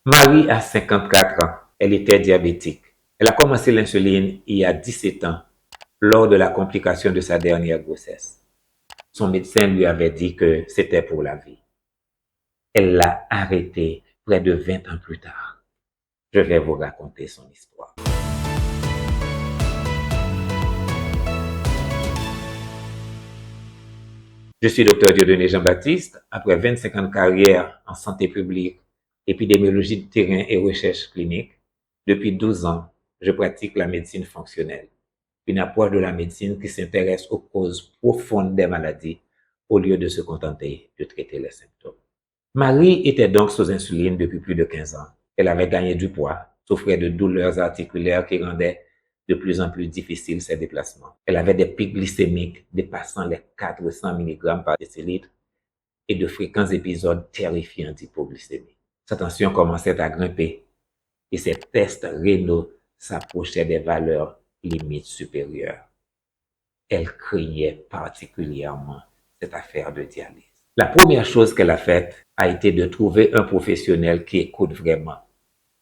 Marie a 54 ans. Elle était diabétique. Elle a commencé l'insuline il y a 17 ans, lors de la complication de sa dernière grossesse. Son médecin lui avait dit que c'était pour la vie. Elle l'a arrêté près de 20 ans plus tard. Je vais vous raconter son histoire. Je suis Dr Dieudonné Jean-Baptiste. Après 25 ans de carrière en santé publique, épidémiologie de terrain et recherche clinique, depuis 12 ans, je pratique la médecine fonctionnelle, une approche de la médecine qui s'intéresse aux causes profondes des maladies au lieu de se contenter de traiter les symptômes. Marie était donc sous insuline depuis plus de 15 ans. Elle avait gagné du poids, souffrait de douleurs articulaires qui rendaient de plus en plus difficiles ses déplacements. Elle avait des pics glycémiques dépassant les 400 mg par décilitre et de fréquents épisodes terrifiants d'hypoglycémie. Sa tension commençait à grimper et ses tests rénaux s'approchaient des valeurs limites supérieures. Elle craignait particulièrement cette affaire de dialyse. La première chose qu'elle a faite a été de trouver un professionnel qui écoute vraiment,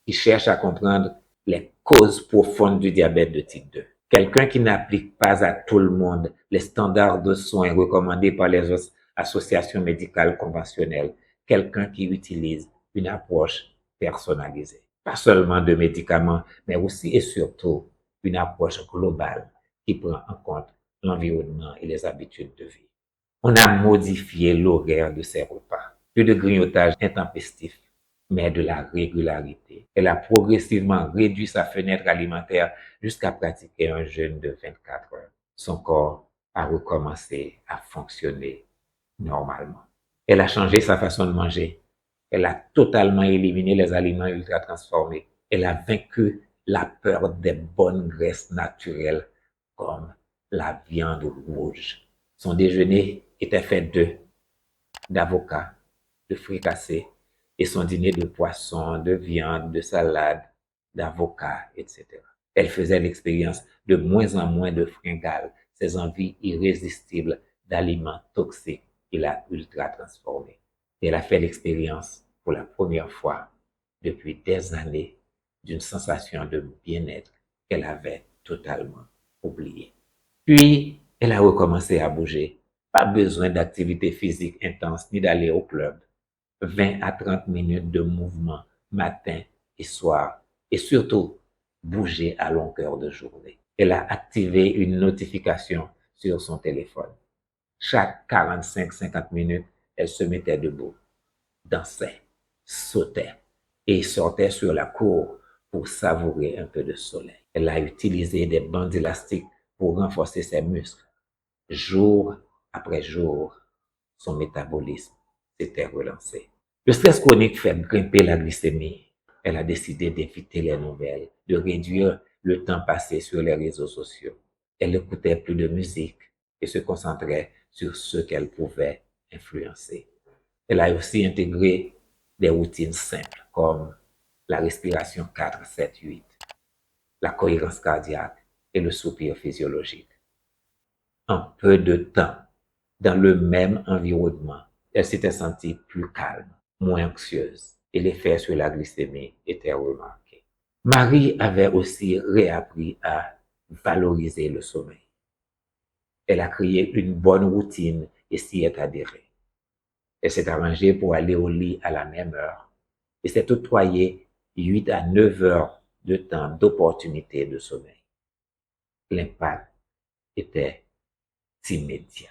qui cherche à comprendre les causes profondes du diabète de type 2. Quelqu'un qui n'applique pas à tout le monde les standards de soins recommandés par les associations médicales conventionnelles. Quelqu'un qui utilise une approche personnalisée. Pas seulement de médicaments, mais aussi et surtout une approche globale qui prend en compte l'environnement et les habitudes de vie. On a modifié l'horaire de ses repas. Plus de grignotage intempestif, mais de la régularité. Elle a progressivement réduit sa fenêtre alimentaire jusqu'à pratiquer un jeûne de 24 heures. Son corps a recommencé à fonctionner normalement. Elle a changé sa façon de manger. Elle a totalement éliminé les aliments ultra transformés. Elle a vaincu la peur des bonnes graisses naturelles comme la viande rouge. Son déjeuner était fait d'avocats, de fricassés et son dîner de poisson, de viande, de salade, d'avocat, etc. Elle faisait l'expérience de moins en moins de fringales, ses envies irrésistibles d'aliments toxiques qu'il a ultra transformés. Elle a fait l'expérience pour la première fois depuis des années d'une sensation de bien-être qu'elle avait totalement oubliée. Puis, elle a recommencé à bouger. Pas besoin d'activité physique intense ni d'aller au club. 20 à 30 minutes de mouvement matin et soir. Et surtout, bouger à longueur de journée. Elle a activé une notification sur son téléphone. Chaque 45-50 minutes, elle se mettait debout, dansait, sautait et sortait sur la cour pour savourer un peu de soleil. Elle a utilisé des bandes élastiques pour renforcer ses muscles. Jour après jour, son métabolisme s'était relancé. Le stress chronique fait grimper la glycémie. Elle a décidé d'éviter les nouvelles, de réduire le temps passé sur les réseaux sociaux. Elle n'écoutait plus de musique et se concentrait sur ce qu'elle pouvait influencer. Elle a aussi intégré des routines simples comme la respiration 4-7-8, la cohérence cardiaque et le soupir physiologique. En peu de temps, dans le même environnement, elle s'était sentie plus calme, moins anxieuse et l'effet sur la glycémie était remarqué. Marie avait aussi réappris à valoriser le sommeil. Elle a créé une bonne routine et s'y est adhérée. Elle s'est arrangée pour aller au lit à la même heure et s'est octroyé 8 à 9 heures de temps d'opportunité de sommeil. L'impact était immédiat.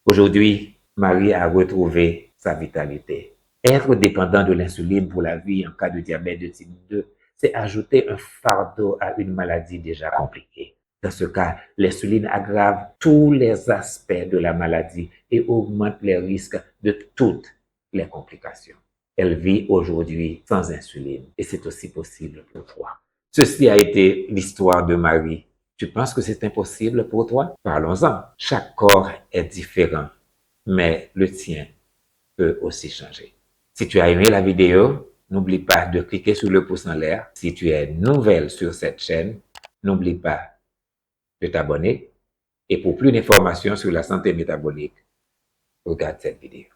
Aujourd'hui, Marie a retrouvé sa vitalité. Être dépendant de l'insuline pour la vie en cas de diabète de type 2, c'est ajouter un fardeau à une maladie déjà compliquée. Dans ce cas, l'insuline aggrave tous les aspects de la maladie et augmente les risques de toutes les complications. Elle vit aujourd'hui sans insuline et c'est aussi possible pour toi. Ceci a été l'histoire de Marie. Tu penses que c'est impossible pour toi? Parlons-en. Chaque corps est différent, mais le tien peut aussi changer. Si tu as aimé la vidéo, n'oublie pas de cliquer sur le pouce en l'air. Si tu es nouvelle sur cette chaîne, n'oublie pas de t'abonner. Et pour plus d'informations sur la santé métabolique, regarde cette vidéo.